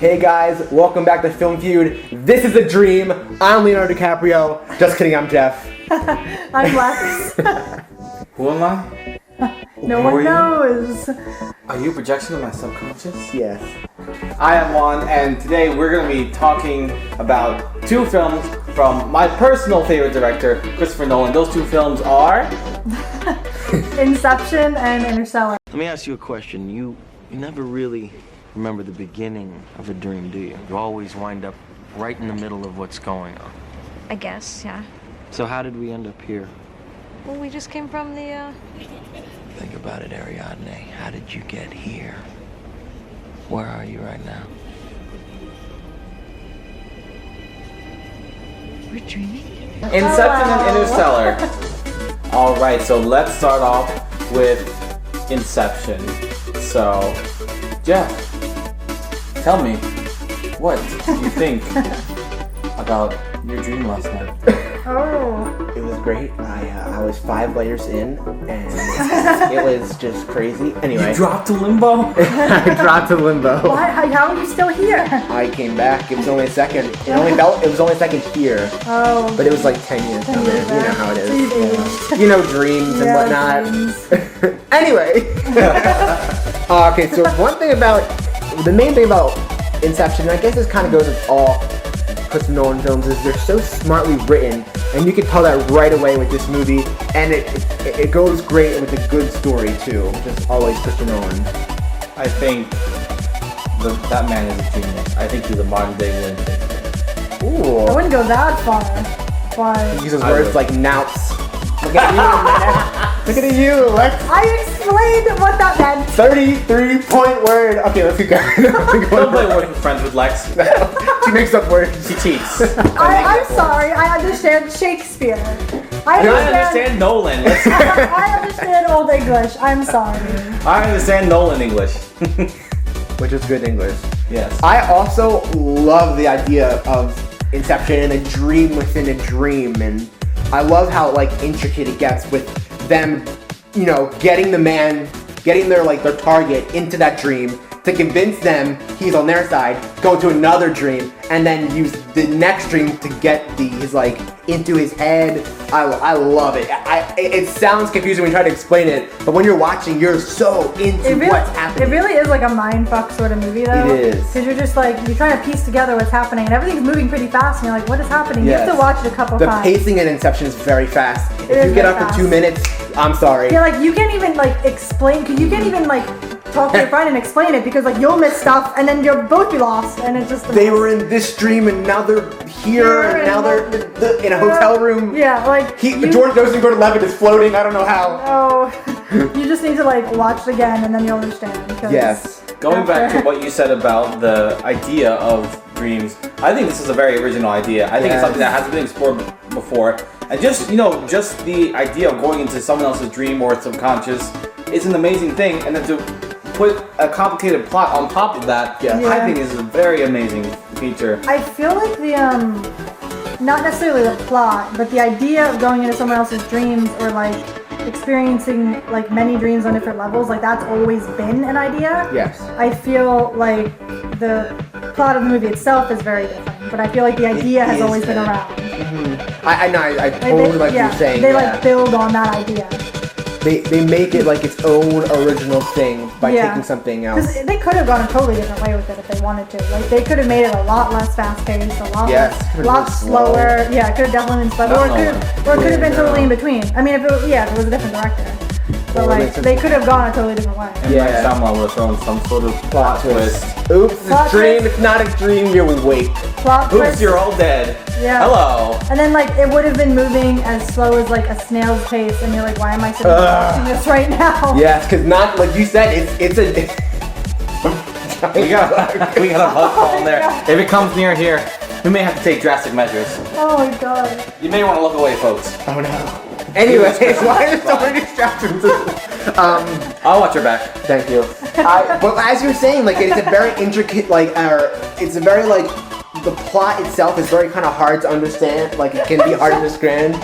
Hey guys, welcome back to Film Feud. This is a dream. I'm Leonardo DiCaprio. Just kidding, I'm Jeff. I'm Lex. Who am I? No one knows. Are you a projection of my subconscious? Yes. I am Juan, and today we're going to be talking about two films from my personal favorite director, Christopher Nolan. Those two films are... Inception and Interstellar. Let me ask you a question. You never really remember the beginning of a dream, do you? You always wind up right in the middle of what's going on. I guess, yeah. So how did we end up here? Well, we just came from the, Think about it, Ariadne. How did you get here? Where are you right now? We're dreaming? Inception and Interstellar. Alright, so let's start off with Inception. So, Jeff, tell me, what do you think about your dream last night? Oh. It was great. I was 5 layers in, and it was just crazy. Anyway. You dropped to limbo? I dropped to limbo. Why? How are you still here? I came back. It was only a second. It was only a second here. Oh. But it was like 10 years. You know how it is. So you've aged. You know, dreams and whatnot. Dreams. Anyway. Okay, so the main thing about Inception, I guess this kind of goes with all Christopher Nolan films, is they're so smartly written, and you can tell that right away with this movie, and it goes great with a good story too, which is always Christopher Nolan. I think that man is a genius. I think he's a modern day William Shakespeare. Ooh. I wouldn't go that far. But He uses words like nouts. Look at you, Look at you, Lex. I explained what that meant. 33-point word. Okay, let's keep going. Don't play Words with Friends with Lex. She makes up words. She cheats. I'm sorry. I understand Shakespeare. I understand Nolan. I understand Old English. I'm sorry. I understand Nolan English. Which is good English. Yes. I also love the idea of Inception and a dream within a dream, and I love how intricate it gets with them, getting their target into that dream to convince them he's on their side, go to another dream, and then use the next dream to get into his head. I love it. It sounds confusing when you try to explain it, but when you're watching, you're so into what's happening. It really is like a mindfuck sort of movie, though. It is. Because you're just you're trying to piece together what's happening, and everything's moving pretty fast, and you're like, what is happening? Yes. You have to watch it a couple times. The pacing in Inception is very fast. It If is you get very up fast. to 2 minutes, I'm sorry. Yeah, you can't even explain, because you can't even talk to your friend and explain it, because you'll miss stuff, and then you'll both be lost, and it's just They were in this dream, and now they're here, and now they're in a hotel room. Yeah, George Joseph Gordon-Levitt is floating. I don't know how. Oh, you just need to watch it again, and then you'll understand. Because Yes. Going back to what you said about the idea of dreams, I think this is a very original idea. I think it's something that hasn't been explored before. And just the idea of going into someone else's dream or subconscious is an amazing thing. And then to put a complicated plot on top of that, I think is a very amazing feature. I feel like not necessarily the plot, but the idea of going into someone else's dreams or experiencing many dreams on different levels, that's always been an idea. Yes. I feel like the plot of the movie itself is very different, but I feel like the idea has always been around. Mm-hmm. I know. I totally like what you're saying. They build on that idea. They make it its own original thing by taking something else. Because they could have gone a totally different way with it if they wanted to. They could have made it a lot less fast-paced, a lot slower. Yeah, it could have definitely been slower. Or it could have been totally in between. I mean, if it was a different director. But they could have gone a totally different way. And someone would have thrown some sort of plot twist. Oops, it's a dream. It's not a dream. Here we wait. Plot Oops, twist. you're all dead. Yeah. Hello. And then it would have been moving as slow as a snail's pace, and you're like, why am I sitting watching this right now? Yes, because not like you said. It's a. we got a bug call in there. If it comes near here, we may have to take drastic measures. Oh my god. You may want to look away, folks. Oh no. Anyways, why are there so many distractions? I'll watch your back. Thank you. But as you were saying, it's a very intricate, it's a very the plot itself is very kind of hard to understand. It can be hard to understand,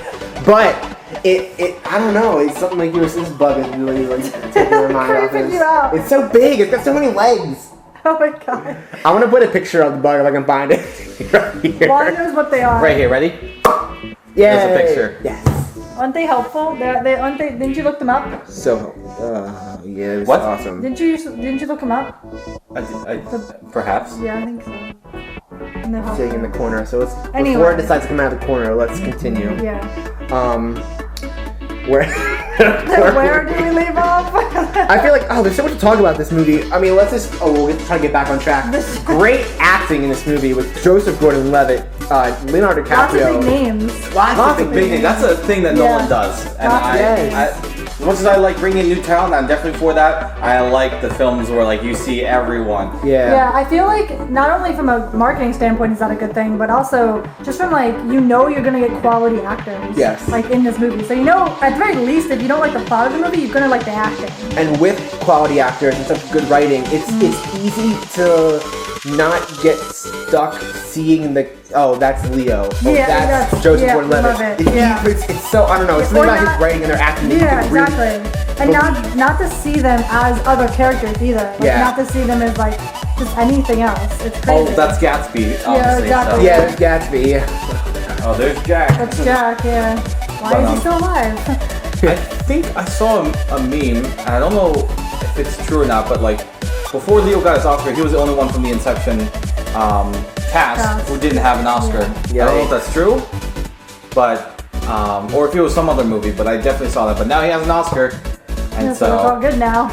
but I don't know. It's something this bug is really taking my mind off. Creeping you out. It's so big. It's got so many legs. Oh my god. I want to put a picture of the bug if I can find it. Right here. Juan knows what they are. Right here, ready? Yeah. There's a picture. Yes. Aren't they helpful? Aren't they? Didn't you look them up? So, yeah, it was What? awesome. Didn't you look them up? Perhaps. Yeah, I think so. And they're Sitting in the helpful. corner. So it's Anyway. before it decides to come out of the corner. Let's continue. Yeah. Where? Where do we leave off? I feel like there's so much to talk about this movie. I mean, let's just we'll try to get back on track. Great acting in this movie with Joseph Gordon-Levitt, Leonardo DiCaprio. Lots of big names. Lots Big names. That's a thing that Yeah. Nolan does. And Yes. as much as I like bringing new talent, I'm definitely for that. I like the films where like you see everyone. Yeah, I feel like not only from a marketing standpoint is that a good thing, but also just from like you're gonna get quality actors. Yes. Like in this movie, so at the very least, if you don't like the plot of the movie, you're gonna like the acting. And with quality actors and such good writing, it's easy to not get stuck seeing that's Leo. Oh, Yeah, that's Joseph yeah, Gordon-Levitt. love it, yeah. It's so, I don't know, it's something Or about not- his writing and their acting. Yeah, You can exactly. And not to see them as other characters either. Like Yeah. not to see them as like just anything else. It's Oh, crazy. that's Gatsby. Yeah, Obviously, exactly. So. Yeah, there's Gatsby. Yeah. Oh, there's Jack. That's Jack. Yeah. Why But, is he still alive? I think I saw a meme, and I don't know if it's true or not, but like before Leo got his Oscar, he was the only one from the Inception cast who didn't have an Oscar. Yeah. I don't know if that's true, but or if it was some other movie, but I definitely saw that. But now he has an Oscar, and Yeah, so it's all good now.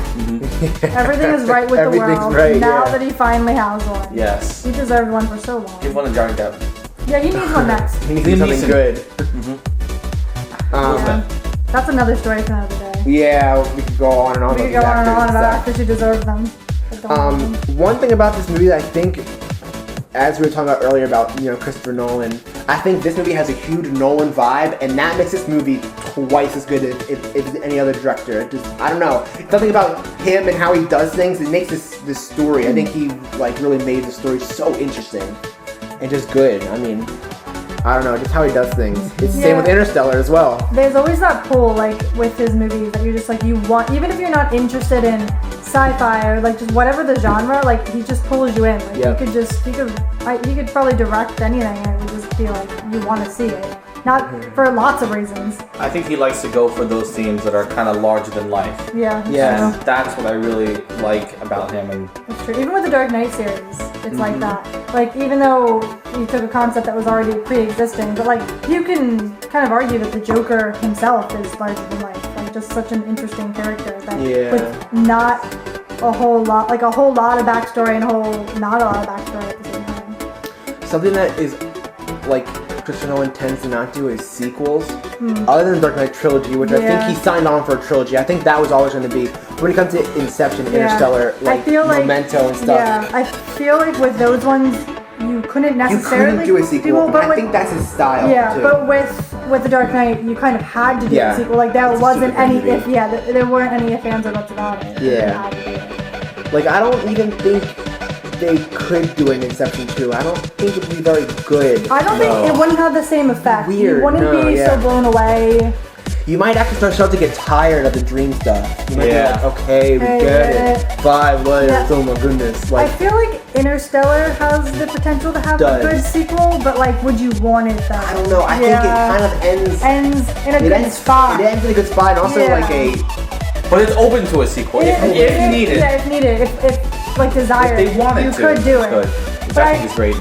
Everything is right with the Everything's world right, now yeah. that he finally has one. yes, He deserved one for so long. give one to Johnny Depp. Yeah, he needs one next. He needs to do Liam something Neeson. good. Um, Yeah. That's another story for another day. yeah, we could go on and on We about could go on and these on about actors actors who deserve them. but don't have them. One thing about this movie that I think, as we were talking about earlier about Christopher Nolan, I think this movie has a huge Nolan vibe, and that makes this movie twice as good as any other director. It just, I don't know, something about him and how he does things. It makes this story. I think he really made the story so interesting and just good. I mean, I don't know, just how he does things. It's the same with Interstellar as well. There's always that pull, like, with his movies that you're just like, you want, even if you're not interested in sci-fi or like just whatever the genre, like he just pulls you in. Like he could probably direct anything and it would just be like, you want to see it. Not for lots of reasons. I think he likes to go for those themes that are kind of larger than life. Yeah. Yeah. And that's what I really like about him. And That's true. Even with the Dark Knight series, it's like that. Like, even though he took a concept that was already pre-existing, but like, you can kind of argue that the Joker himself is larger than life. Like, just such an interesting character that with not a whole lot of backstory and not a lot of backstory at the same time. Something that is like Christopher Nolan tends to not do is sequels, other than Dark Knight trilogy, which I think he signed on for a trilogy. I think that was always going to be, when it comes to Inception, Interstellar, I feel like, Memento and stuff. Yeah, I feel like with those ones, you couldn't necessarily do a sequel. but I think that's his style. Yeah, too. but with the Dark Knight, you kind of had to do a sequel. Like there It's a wasn't super any movie. if. Yeah, there weren't any ifs, ands, or buts about it. Yeah. You had to do it. Like, I don't even think they could do an Inception 2. I don't think it'd be very good. I don't think it wouldn't have the same effect. Weird, You wouldn't be so blown away. You might actually start to get tired of the dream stuff. You might be like, okay, we I get get it. 5 layers, Yeah. oh my goodness. I Like, feel like Interstellar has the potential to have a good sequel, but like, would you want it though? I don't know. I think it kind of ends in a good spot. It ends in a good spot, and also like but it's open to a sequel if needed. Yeah, if needed. If like desired. If they wanted you to, could do it. Which But I think is great.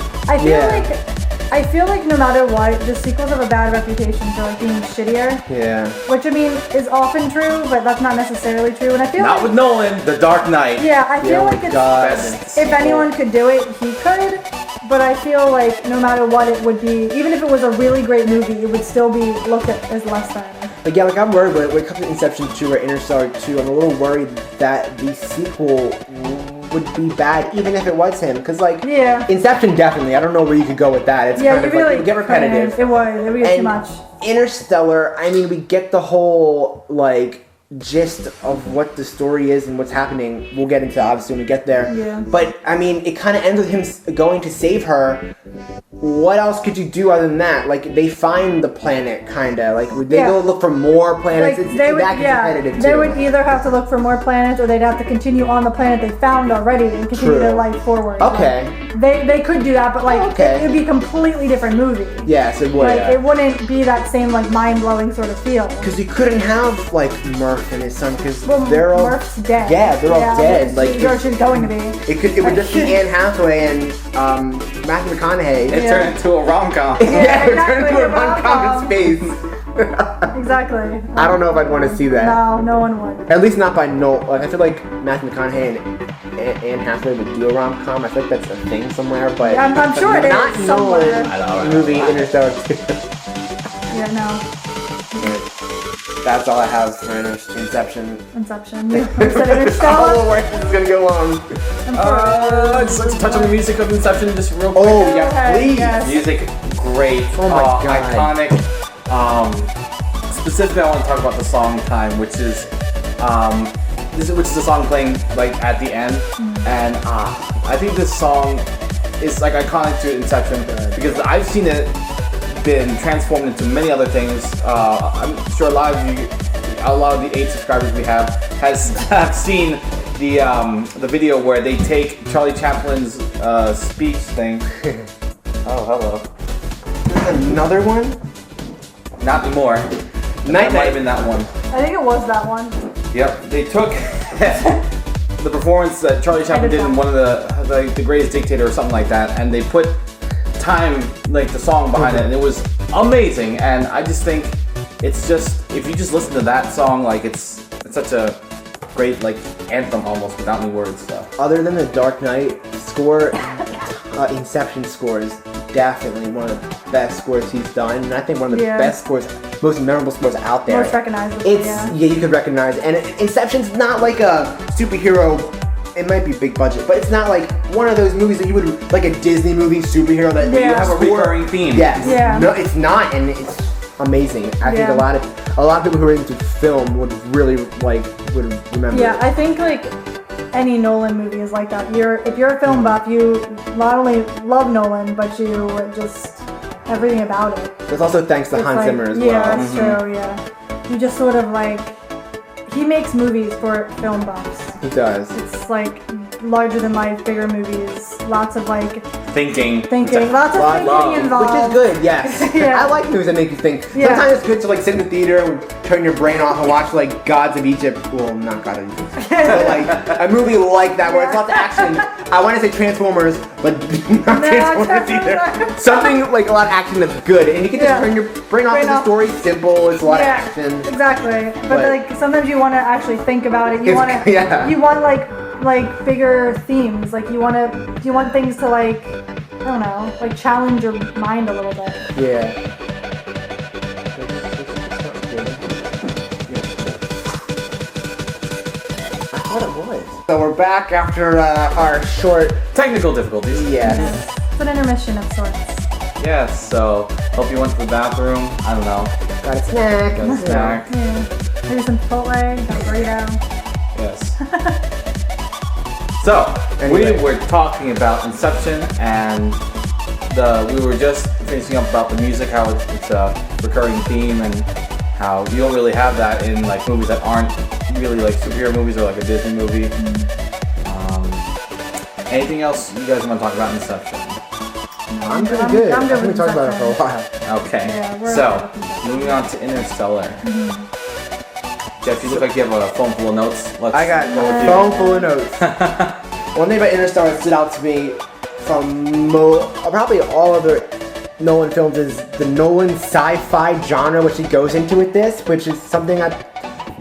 I feel like no matter what, the sequels have a bad reputation for like being shittier. Yeah. Which I mean is often true, but that's not necessarily true. And I feel Not like with Nolan, The Dark Knight. yeah, I feel like Best if anyone could do it, he could. But I feel like no matter what it would be, even if it was a really great movie, it would still be looked at as less than. Like, yeah, like I'm worried when it comes to Inception 2 or Interstellar 2, I'm a little worried that the sequel would be bad, even if it was him. Because, like, Inception definitely, I don't know where you could go with that. It's kind of like, it would get repetitive. It would get too much. Interstellar, I mean, we get the whole, like, gist of what the story is and what's happening. We'll get into that, obviously, when we get there. Yeah. But, I mean, it kind of ends with him going to save her, what else could you do other than that? Like, they find the planet, kinda. Like, would they go look for more planets? Like, That gets repetitive, too. they would either have to look for more planets, or they'd have to continue on the planet they found already and continue their life forward. Okay. Like, they could do that, but like it would be a completely different movie. Yes, it would. Like, it wouldn't be that same like mind-blowing sort of feel. Because you couldn't have, like, Murph and his son, because Well, they're all... Murph's dead. Yeah, they're all dead. Like, George is going to be. it would just be Anne Hathaway and Matthew McConaughey. It turned into a rom-com. Yeah, exactly, it turned into a rom-com in space. Exactly. I don't know if I'd want to see that. No, no one would. At least not by Nolan. Like, I feel like Matthew McConaughey and Anne Hathaway would do a rom-com. I feel like that's a thing somewhere, but Yeah, I'm sure it is not somewhere. Nolan movie Interstellar 2. Yeah, no. That's all I have for Inception. Inception. You said Interstellar? Oh, where this is gonna go on. I'd just like to touch on the music of Inception just real quick. Oh, yeah, Okay, please. yes. Music, great. Oh my God. Iconic. Specifically, I want to talk about the song "Time," which is the song playing like at the end, and I think this song is like iconic to Inception because I've seen it been transformed into many other things. I'm sure a lot of the 8 subscribers we have have seen the video where they take Charlie Chaplin's speech thing. Oh, hello. There's another one? Not anymore. Night Might have been that one. I think it was that one. Yep, they took the performance that Charlie Chaplin did in one of the Greatest Dictator or something like that, and they put Time, like the song behind it, and it was amazing. And I just think it's just, if you just listen to that song, like it's such a great like anthem almost without any words. So Other than the Dark Knight score, Inception score is definitely one of the best scores he's done, and I think one of the best scores, most memorable scores out there. Most recognizable. It's you could recognize, and Inception's not like a superhero. It might be big budget, but it's not like one of those movies that you would like a Disney movie superhero that you have a recurring theme. Yes. Yeah. No, it's not, and it's amazing. I think a lot of people who are into film would really would remember. Yeah, it. I think like any Nolan movie is like that. If you're a film buff, you not only love Nolan, but you just everything about it. That's also thanks to Hans Zimmer as well. Yeah, that's true. Yeah, you just sort of like he makes movies for film buffs. He does. It's like larger than life, bigger movies, lots of like Thinking. lots of thinking involved. Which is good, yes. Yeah. I like movies that make you think. Yeah. Sometimes it's good to like sit in the theater and turn your brain off and watch like Gods of Egypt. Well, not God of Egypt. But like a movie like that where it's lots of action. I want to say Transformers, but not Transformers either. Something like a lot of action that's good. And you can just turn your brain off. It's a story, simple, it's a lot of action. Exactly. But like sometimes you want to actually think about it. You want to you want like bigger themes. Like you want things to like, I don't know, like challenge your mind a little bit. Yeah. I thought it was. So we're back after our short Technical difficulties. yes. It's an intermission of sorts. Yes, so hope you went to the bathroom. I don't know. Got a snack. Got a snack. Yeah. Maybe some Chipotle, got a burrito. Yes. So, Anyway. we were talking about Inception, and we were just finishing up about the music, how it's a recurring theme, and how you don't really have that in like movies that aren't really like superhero movies or like a Disney movie. Anything else you guys want to talk about Inception? I'm pretty good. I'm good We with talked about it for a Inception. while. Okay. Yeah, we're So, okay with Inception. moving on to Interstellar. Jeff, you look like you have a phone full of notes. I got a phone full of notes. One thing about Interstellar that stood out to me from probably all other Nolan films is the Nolan sci-fi genre which he goes into with this, which is something I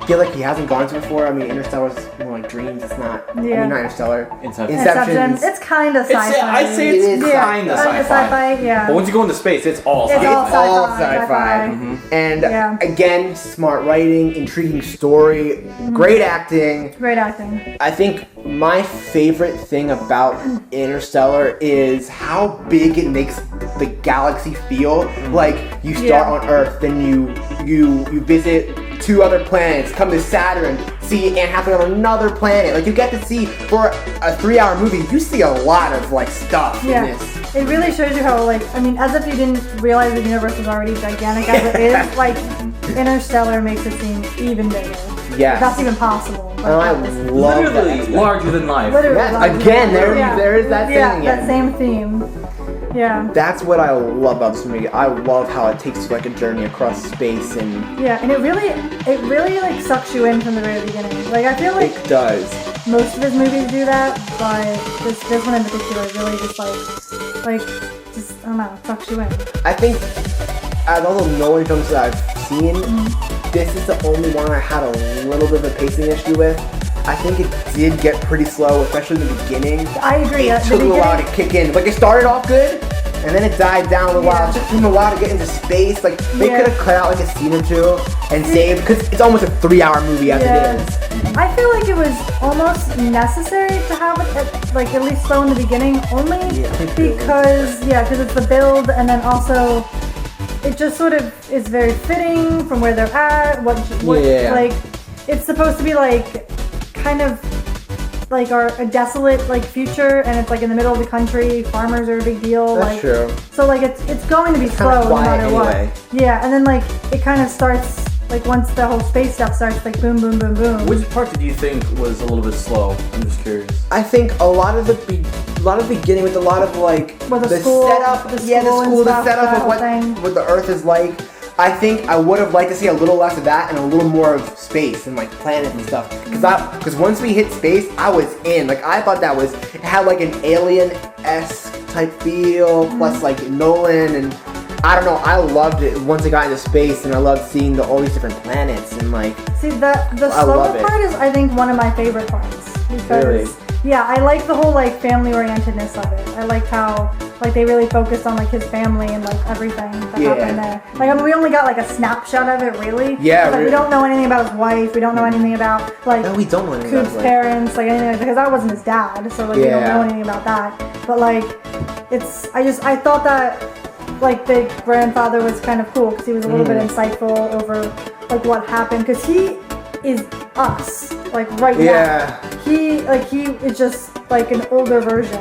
feel like he hasn't gone to before. I mean, Interstellar's more like dreams. It's not. I mean, not Interstellar. Inception. It's kind of sci-fi. I say it's kind of Kind of sci-fi, yeah. But once you go into space, it's all It's sci-fi. all All sci-fi. And Yeah. again, smart writing, intriguing story, great acting. Great acting. I think my favorite thing about Interstellar is how big it makes the galaxy feel. Like you start on Earth, then you visit 2 other planets, come to Saturn, see Anne Hathaway on another planet. Like you get to see, for a 3-hour movie, you see a lot of like stuff in this. it really shows you how, like, I mean, as if you didn't realize the universe was already gigantic as it is, like, Interstellar makes it seem even bigger. Yes. If that's even possible. And I love Literally that. larger than life. Literally Yes, larger again, than life. there is that thing Yeah, again. that same theme. Yeah. That's what I love about this movie. I love how it takes you like a journey across space, and Yeah, and it really like sucks you in from the very beginning. Like, I feel like it does. most of his movies do that, but this one in particular really just I don't know, sucks you in. I think out of all the Nolan films that I've seen, this is the only one I had a little bit of a pacing issue with. I think it did get pretty slow, especially in the beginning. I agree. It The took a while to beginning- kick in. Like, it started off good, and then it died down a little while. Yeah. It took them a while to get into space. Like, they Yeah. could have cut out like a scene or two and saved, because it's almost a 3-hour movie as Yeah. it is. I feel like it was almost necessary to have it at least slow in the beginning, only Yeah, I think because it's the build, and then also it just sort of is very fitting from where they're at. What Yeah. like it's supposed to be like kind of like a desolate like future, and it's like in the middle of the country. Farmers are a big deal. That's like, true. So like it's going to be kinda slow no quiet matter anyway. what. Yeah, and then like it kind of starts like once the whole space stuff starts, like boom, boom, boom, boom. Which part did you think was a little bit slow? I'm just curious. I think a lot of the beginning with a lot of like Well, the school- setup, the the school and school, the stuff, setup that of whole thing. what the Earth is like. I think I would have liked to see a little less of that and a little more of space and like planets and stuff. Because once we hit space, I was in. Like, I thought it had like an alien-esque type feel, plus like Nolan, and I don't know. I loved it once it got into space, and I loved seeing all these different planets and like. See, the I slower love it. part is, I think, one of my favorite parts. Because, Really? yeah, I like the whole, like, family-orientedness of it. I liked how, like, they really focused on, like, his family and, like, everything that Yeah. happened there. Like, I mean, we only got, like, a snapshot of it, really. Yeah, Like, we don't know anything about his wife. We don't know anything about, like, No, we don't know anything about Coop's his wife. parents, like, anything, because I wasn't his dad, so, like, we don't Yeah. know anything about that. But, like, I thought that, like, the grandfather was kind of cool, because he was a little bit insightful over, like, what happened, because he is us, like, right Yeah. now. He is just, like, an older version.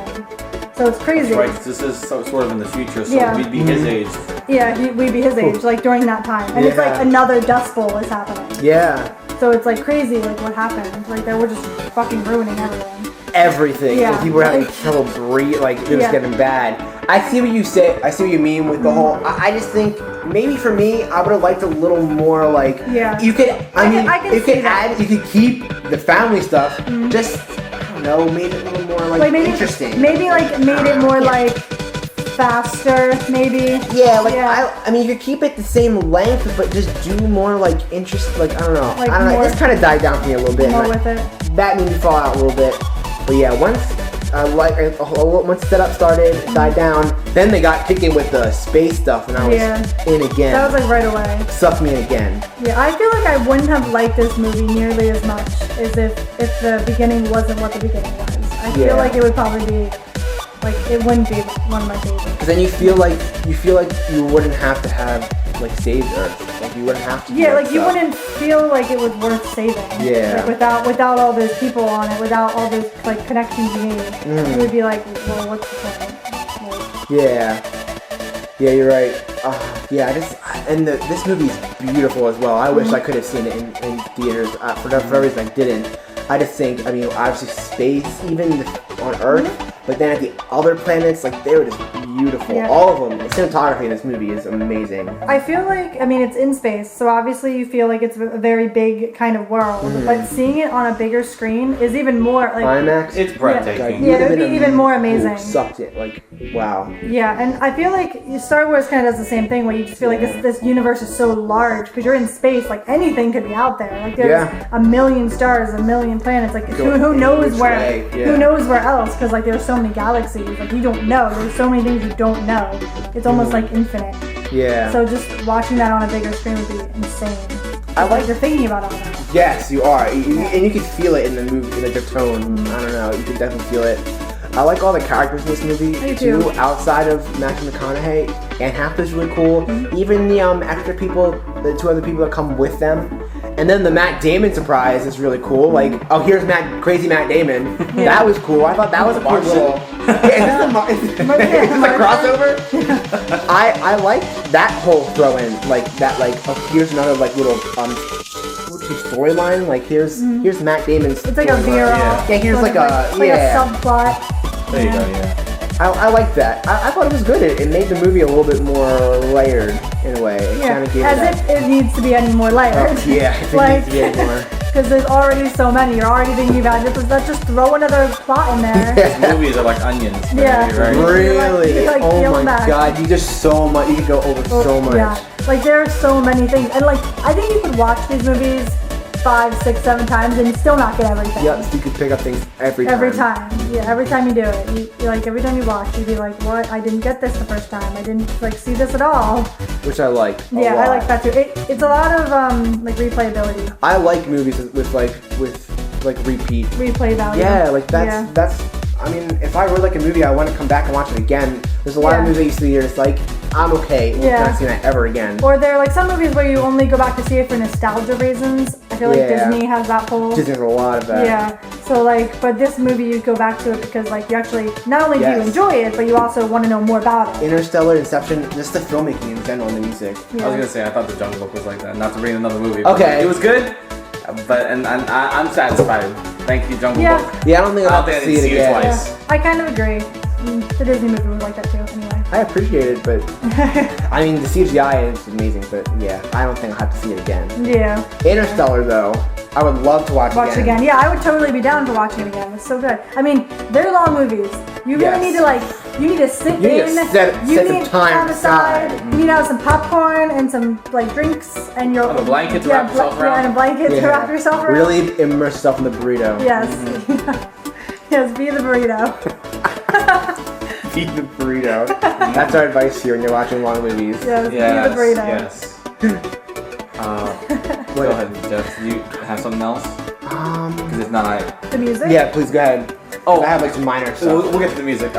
So it's crazy. Right, this is sort of in the future, so Yeah. we'd be his age. Yeah, we'd be his age, like, during that time. And it's, like, Yeah. another Dust Bowl is happening. Yeah. So it's, like, crazy, like, what happened. Like, they were just fucking ruining everything. Everything. Yeah. Like, people were having Like- trouble breathing. Like, it was Yeah. getting bad. I see what you say. I see what you mean with the whole. I just think maybe for me, I would have liked a little more like. Yeah. You could. I mean, I can you see could that. add. You could keep the family stuff. Just I don't know, made it a little more like maybe interesting. Maybe like made it more like faster, maybe. Yeah, like Yeah. I mean, you could keep it the same length, but just do more like interest. Like I don't know. Like I don't know. more- It just kind of died down for me a little bit. More and with it. that made me fall out a little bit. But yeah, once once setup started, died down, then they got kicking with the space stuff, and I was Yeah. in again. That was like right away. Sucked me in again. Yeah, I feel like I wouldn't have liked this movie nearly as much as if the beginning wasn't what the beginning was. I Yeah. feel like it would probably be like it wouldn't be one of my favorites. Because then you feel like you wouldn't have to have like saved Earth. Like you wouldn't have to. do Yeah, that like you stuff. wouldn't feel like it was worth saving. Yeah. Like without all those people on it, without all those like connections you made, Mm. you would be like, well, what's the point? Like, Yeah. Yeah, you're right. Yeah, this movie is beautiful as well. I wish I could have seen it in theaters. For whatever reason, I didn't. I just think, I mean, obviously space, even on Earth, but then at the other planets, like they were just beautiful. Yeah. All of them. The cinematography in this movie is amazing. I feel like, I mean, it's in space, so obviously you feel like it's a very big kind of world, but seeing it on a bigger screen is even more like. IMAX. It's breathtaking. Yeah, it would be even more amazing. Sucked it. Like, wow. Yeah, and I feel like Star Wars kind of does the same thing, where you just feel like this universe is so large because you're in space. Like anything could be out there. Like there's a million stars, a million planets. Like who knows which where? way, yeah. Who knows where else? Because like there's so many galaxies. Like you don't know. There's so many things you don't know. It's almost like infinite. Yeah. So just watching that on a bigger screen would be insane. I like You're thinking about all that. Yes, you are. And you can feel it in the movie, like the tone. I don't know. You can definitely feel it. I like all the characters in this movie Me too. too. Outside of Matthew McConaughey, Anne Hathaway's really cool. Even the extra people, the two other people that come with them, and And then the Matt Damon surprise is really cool. Like, oh, here's crazy Matt Damon. That was cool. I thought that was a cool little. Yeah, is this a crossover? I like that whole throw in, like that, like oh, here's another like little storyline. Like here's Matt Damon's. It's like a veer off. Yeah, here's like a subplot. There you go. Yeah. I like that. I thought it was good. It made the movie a little bit more layered in a way. It kind of gave as if it needs to be any more layered. Yeah, it needs to be any more. Because there's already so many. You're already thinking about it. Let's just throw another plot in there. These movies are like onions. Yeah. Right? Really? Like, oh my god, you just so much. You could go over so much. Yeah. Like there are so many things, and like I think you could watch these movies 5, 6, 7 times and still not get everything. Yep, so you could pick up things every time. Every time. Yeah, every time you do it. You like every time you watch, you'd be like, what? I didn't get this the first time. I didn't like see this at all. Which I like. Yeah, I like that too. It's a lot of like replayability. I like movies with repeat. Replay value. Yeah, like that's I mean, if I really like a movie, I want to come back and watch it again. There's a lot of movies I used to see here, it's like, I'm okay with not seeing that ever again. Or there are like some movies where you only go back to see it for nostalgia reasons. I feel like Disney has that whole... Disney has a lot of that. Yeah. So like, but this movie you go back to it because like you actually, not only do you enjoy it, but you also want to know more about it. Interstellar, Inception, just the filmmaking in general and the music. Yeah. I was gonna say, I thought The Jungle Book was like that. Not to bring another movie. Okay. It was good, but I'm satisfied. Thank you, Jungle Book. Yeah, I don't think I'll have to see it again. Twice. Yeah. I kind of agree. The Disney movie was like that too, anyway. I appreciate it, but I mean, the CGI is amazing, but yeah, I don't think I'll have to see it again. Yeah. Interstellar, though, I would love to watch again. Yeah, I would totally be down for watching it again. It's so good. I mean, they're long movies. You really need to you need to sit you in. Need to set some time aside. You need to have some popcorn and some like drinks and your a blanket to wrap yourself around. Yeah, and a blanket to wrap yourself around. Really immerse yourself in the burrito. Yes. Yes, be the burrito. Eat the burrito. That's our advice here when you're watching long movies. Yes, be the burrito. Yes. Go ahead, Jeff. Do you have something else? Because if not, The music? Yeah, please go ahead. Oh, I have like some minor stuff. We'll get to the music.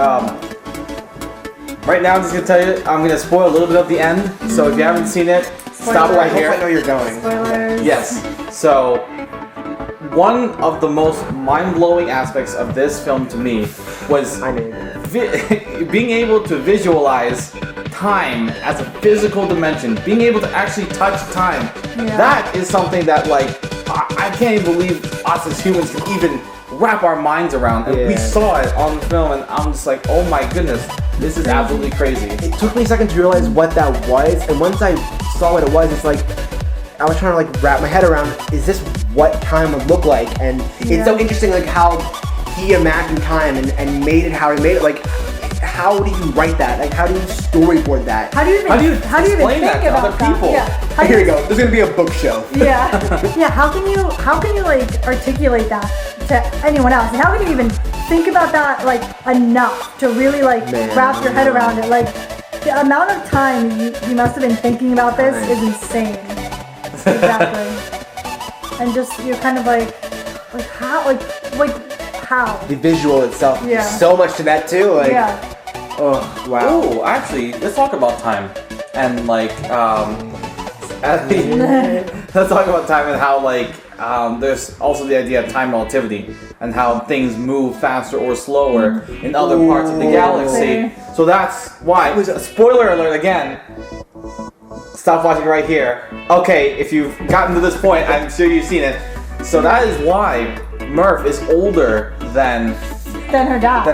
Right now, I'm just gonna tell you, I'm gonna spoil a little bit of the end. So if you haven't seen it, stop right here. I know you're going. Spoilers. Yes. So one of the most mind-blowing aspects of this film to me was being able to visualize time as a physical dimension, being able to actually touch time. Yeah. That is something that like I can't even believe us as humans can even wrap our minds around. And we saw it on the film, and I'm just like, oh my goodness, this is absolutely crazy. It took me a second to realize what that was, and once I saw what it was, it's like I was trying to like wrap my head around, is this what time would look like? And it's so interesting like how he imagined time and made it how he made it. Like, how do you write that? Like, how do you storyboard that? How do you even explain think that to about other people? Yeah. Here we go. There's gonna be a bookshelf. Yeah. Yeah. How can you like articulate that to anyone else? And how can you even think about that like enough to really like wrap your head around it? Like the amount of time you must have been thinking about this is insane. Exactly. And just you're kind of like how how? The visual itself. There's so much to that too. Like, oh wow. Oh, actually, let's talk about time and like let's talk about time and how like there's also the idea of time relativity and how things move faster or slower in other parts of the galaxy. So that's why it was a spoiler alert again. Stop watching right here. Okay, if you've gotten to this point, I'm sure you've seen it. So that is why Murph is older than her dad.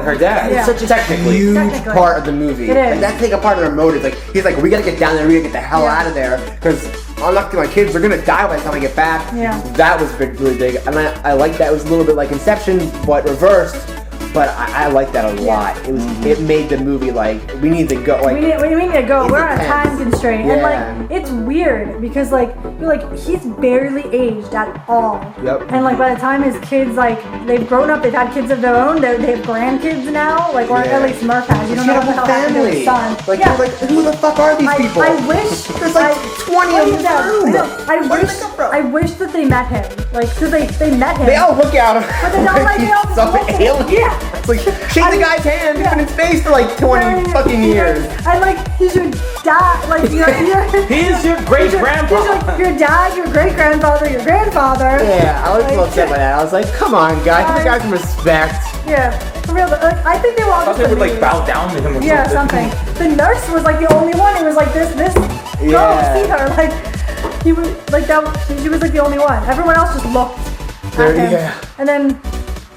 It's such a huge part of the movie. It is. Like, that's like a part of their motive. Like he's like, we gotta get down there, we gotta get the hell out of there, because unlucky my kids, they're gonna die by the time I get back. Yeah. That was big, really big, and I like that. It was a little bit like Inception, but reversed. But I like that a lot. It made the movie like we need to go. Like we need to go. We're on a time constraint, and like Yeah. it's weird because like you're like he's barely aged at all. Yep. And like by the time his kids like they've grown up, they've had kids of their own. They have grandkids now. Like or at least Murph has. You don't know what the hell happened to his son. Like you're like, who the fuck are these people? I wish there's like 20 of them. I wish that they met him. Like, cause they met him. They all look at him. But they don't like they all Some look at him. alien. Yeah. It's like, shake the guy's hand, he's been in space for like 20 fucking years. And like, he's your dad, like, He's your great-grandpa. He's like your dad, your great-grandfather, your grandfather. Yeah, I was a little upset by that. I was like, come on, guys, give the guy some respect. Yeah, for real. Like, I think they were all I thought just they would like amazed. bow down to him or Yeah, something. something. The nurse was like the only one. It was like this. Yeah. Go see her. Like he was like that. She was like the only one. Everyone else just looked at him. Yeah. And then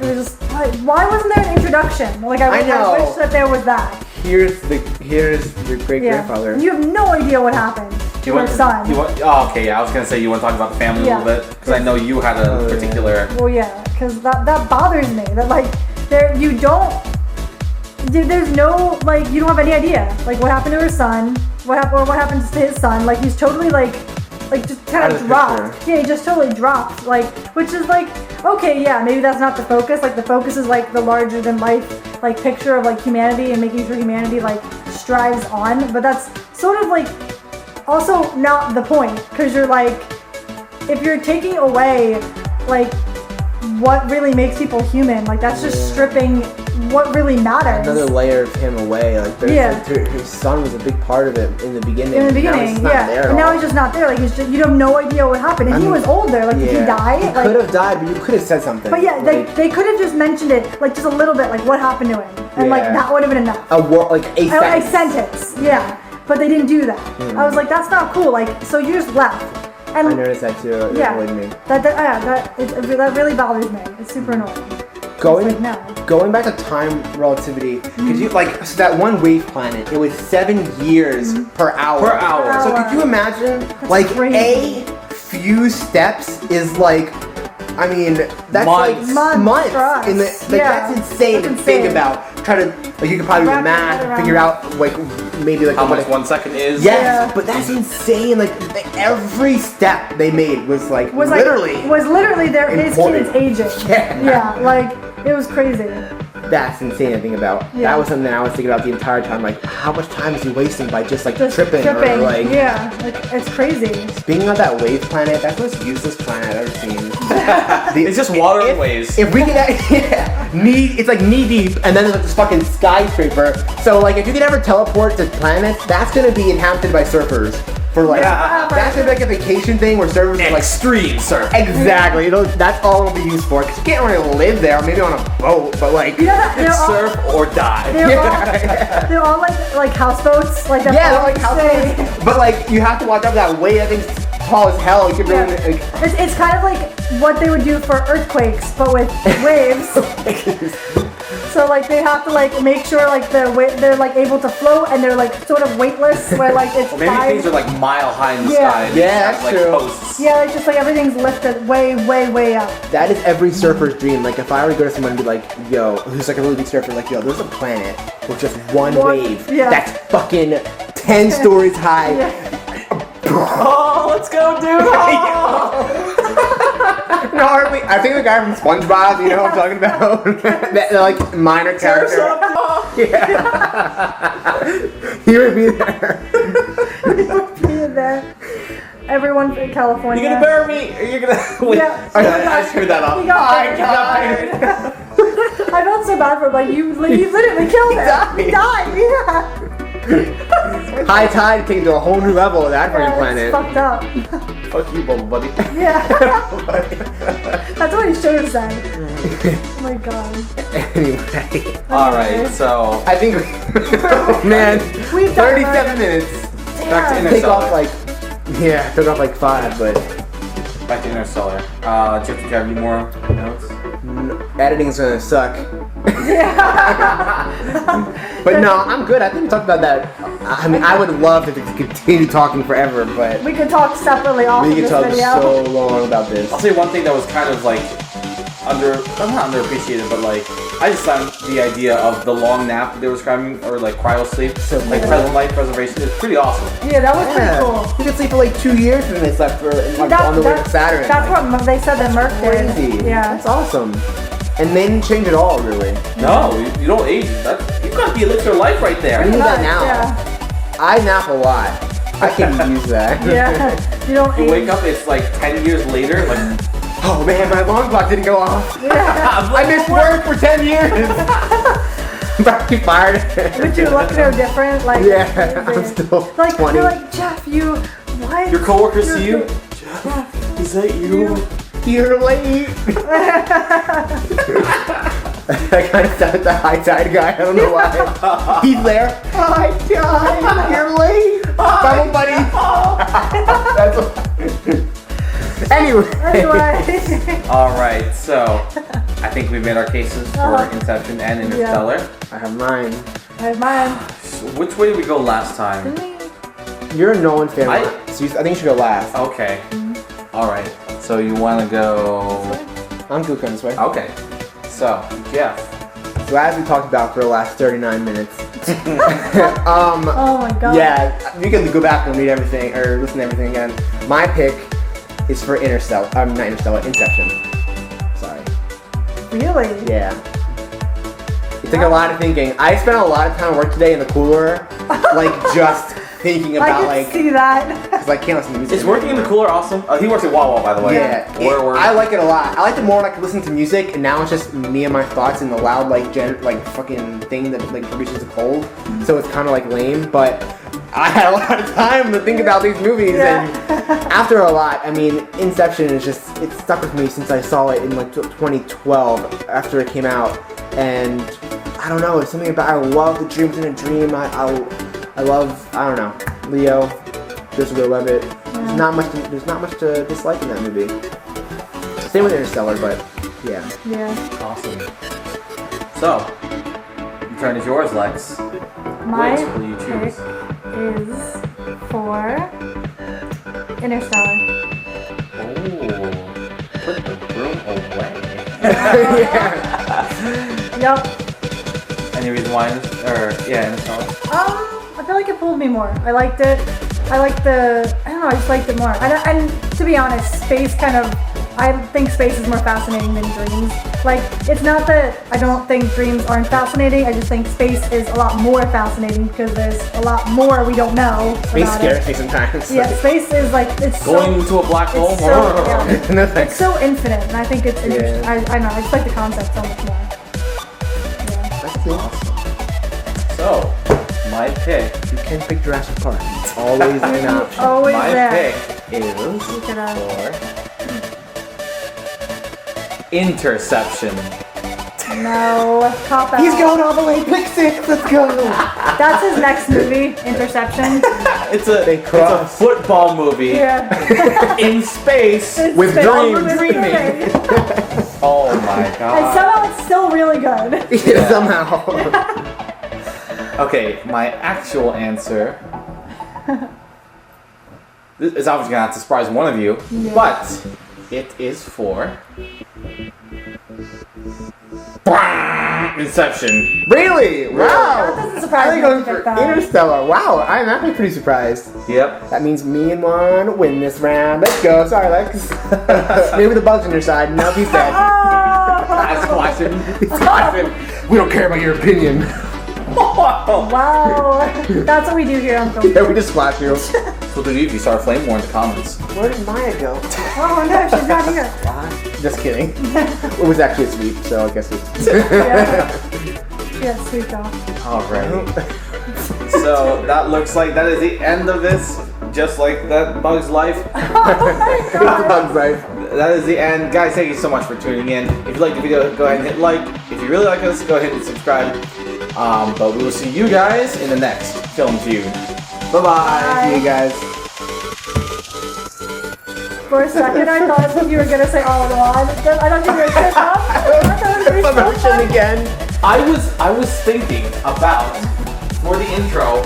it was just like, why wasn't there an introduction? Like I know. wish that there was that. Here's your great grandfather. And you have no idea what happened to her son. Oh, okay, yeah, I was gonna say you want to talk about the family a little bit because I know you had a particular. Well, yeah, because that bothers me. That like there's no like you don't have any idea like what happened to her son, what happened to his son. Like he's totally like just kind of dropped. Picture. Yeah, he just totally dropped. Like which is like okay, yeah, maybe that's not the focus. Like the focus is like the larger than life like picture of like humanity and making sure humanity like strives on. But that's sort of like also not the point because you're like if you're taking away like what really makes people human, like that's just stripping what really matters. Another layer of him away. Like his son was a big part of it in the beginning. In the beginning, and now he's just not there. Like you have no idea what happened. And he was older. Like did he die? He could have died, but you could have said something. But yeah, they could have just mentioned it, like just a little bit, like what happened to him, and like that would have been enough. A sentence. Yeah, but they didn't do that. I was like, that's not cool. Like so you just left. And I noticed that too. It annoyed me. That really bothers me. It's super annoying. Going back to time relativity, because you like so that one wave planet, it was 7 years per hour. Per hour. So could you imagine like crazy. a few steps is like, I mean that's Months. like months for us. in the like that's insane to think about. Try to like you could probably do the math, figure out like maybe like How much 1 second is? Yes, Yeah. but that's insane. Like every step they made was literally their his important. kid's aging. Yeah. Like it was crazy. That's insane to think about. Yeah. That was something I was thinking about the entire time. Like, how much time is he wasting by just tripping? Or, like, yeah, like it's crazy. Speaking of that wave planet, that's the most useless planet I've ever seen. It's just water and waves. If we could, it's like knee deep, and then there's like this fucking skyscraper. So like, if you could ever teleport to planets, that's gonna be inhabited by surfers. For like, that's gonna be like a vacation thing where surfers are like extreme surf. Exactly. That's all it'll be used for. Cause you can't really live there, maybe on a boat, but like surf or die. They're all like houseboats, like that. Yeah, they're like houseboats. But like, you have to watch out for that wave. That thing's tall as hell. You could ruin it. Like, it's kind of like what they would do for earthquakes, but with waves. So like they have to like make sure like they're like able to float and they're like sort of weightless where like it's Maybe things are like mile high in the sky. And that's like true. Posts. Yeah, it's just like everything's lifted way up. that is every surfer's dream. Like if I were to go to someone and be like, yo, who's like a really big surfer, like, yo, there's a planet with just one wave that's fucking 10 stories high. Oh, let's go, dude! No, I think the guy from SpongeBob, you know what I'm talking about? that like minor character. Yeah. He would be there. Everyone in California. You're gonna bury me? Or you're gonna wait? Yeah. I screwed that up. He got buried. I felt so bad for him. Like you literally killed him. He died. Yeah. High tide takes to a whole new level of that fucking planet. It's fucked up. Fuck you, bubble buddy. Yeah. That's what he should have said. Oh my god. Anyway. Alright, so I think, man, We've done 37 minutes. back to Take Interstellar. off took off like 5, but Back to Interstellar. Do you have any more notes? editing's gonna suck. But no, I'm good. I think we talked about that. I mean, I would love to continue talking forever, but We could talk separately off we of could this talk video. so long about this. I'll say one thing that was kind of like not underappreciated, but like I just found the idea of the long nap they were describing, or like cryo sleep, So like cool. present life preservation. It's pretty awesome. Yeah, that was pretty cool. You could sleep for like 2 years and they slept for on the way to Saturn. That's what they said that Merc did. Crazy. Yeah. That's awesome. And they didn't change at all, really. No, you don't age. You got the elixir of life right I there. need that now. Yeah. I nap a lot. I can use that. Yeah. You don't You age. wake up, it's like 10 years later, like Oh man, my alarm clock didn't go off. I missed work for 10 years. I'm about to be fired. Would you look no different? Like, yeah, I'm still like 20. you're like, Jeff, you what? Your coworkers see you? Jeff, Is that you? You're late. I kind of sound like the high tide guy. I don't know why. He's there. High tide. You're late. Bubble buddy. That's what... Anyway. All right. So I think we made our cases for Inception and Interstellar. I have mine. I have mine. So which way did we go last time? You're a Nolan fan. So I think you should go last. Okay. All right. So you want to go? I'm going this way. Okay. So Jeff. So as we talked about for the last 39 minutes. Oh my god. Yeah, you can go back and read everything or listen to everything again. My pick is for Interstellar. Not Interstellar, Inception. Sorry. Really? Yeah. It took a lot of thinking. I spent a lot of time at work today in the cooler, like just thinking about I can see that. because I can't listen to music. Is working in the cooler awesome? He works at Wawa, by the way. Yeah, I like it a lot. I like it more when I can listen to music, and now it's just me and my thoughts in the loud, like fucking thing that like produces a cold. So it's kind of like lame, but I had a lot of time to think about these movies, and after a lot, I mean, Inception is just it stuck with me since I saw it in like 2012 after it came out, and I don't know, it's something about I love the dream within a dream. I love, I don't know, Leo, Joseph Gordon-Levitt. There's not much to dislike in that movie. Same with Interstellar, but yeah. Yeah. Awesome. So, the turn is yours, Lex. My Which will you choose? pick is for Interstellar. Oh, put the broom away. Yeah. Yep. Any reason why? Interstellar. I feel like it pulled me more. I liked it. I don't know, I just liked it more. And to be honest, I think space is more fascinating than dreams. Like, it's not that I don't think dreams aren't fascinating, I just think space is a lot more fascinating because there's a lot more we don't know. Space about scares it. me sometimes. Yeah, space is like, it's Going into a black hole? It's so, yeah. No thanks. It's so infinite, and I think it's interesting. Yeah. I know, I just like the concept so much more. Yeah. That's cool. Awesome. So, my pick. You can pick Jurassic Park. It's always an option. Always My there. pick is Look at us. for Interception. No, cop out. He's going all the way. Pick 6. Let's go. That's his next movie, Interception. It's a cross. football movie Yeah. in space With Space dreams. dreaming. Oh my And god. somehow it's still really good. Yeah, somehow. Okay, my actual answer. This is obviously gonna have to surprise one of you, but it is for Inception. Really? Wow. That doesn't surprise I'm me going if you for picked that. Interstellar. Wow, I'm actually pretty surprised. Yep. That means me and Juan win this round. Let's go. Sorry, Lex. Maybe the bug's on your side. No, he's dead. That's classic. Classic. We don't care about your opinion. Wow. That's what we do here on Film. Yeah, we just flash you. So did you start a flame war in the comments? Where did Maya go? Oh no, she's not here. Just kidding. It was actually a sweep, so I guess it's... Yeah, sweet though. Alright. So that looks like that is the end of this. Just like that Bug's Life. Bug's Life. That is the end. Guys, thank you so much for tuning in. If you like the video, go ahead and hit like. If you really like us, go ahead and subscribe. But we will see you guys in the next Film Feud. Bye-bye. See you guys. For a second, I thought you were gonna say all in one. I don't think you were gonna say up. Promotion again. I was thinking about for the intro.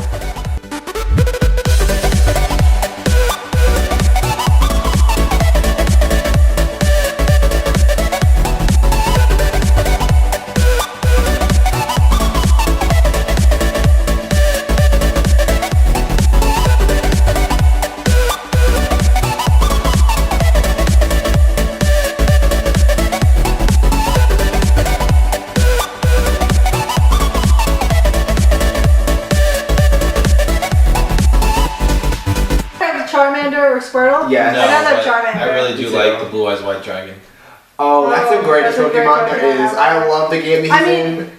Charmander or Squirtle? Yeah. I love Charmander. I really do like the Blue Eyes White Dragon. Oh, that's the greatest that's a great Pokemon there Pokemon is. ever. I love the game he's I mean, in.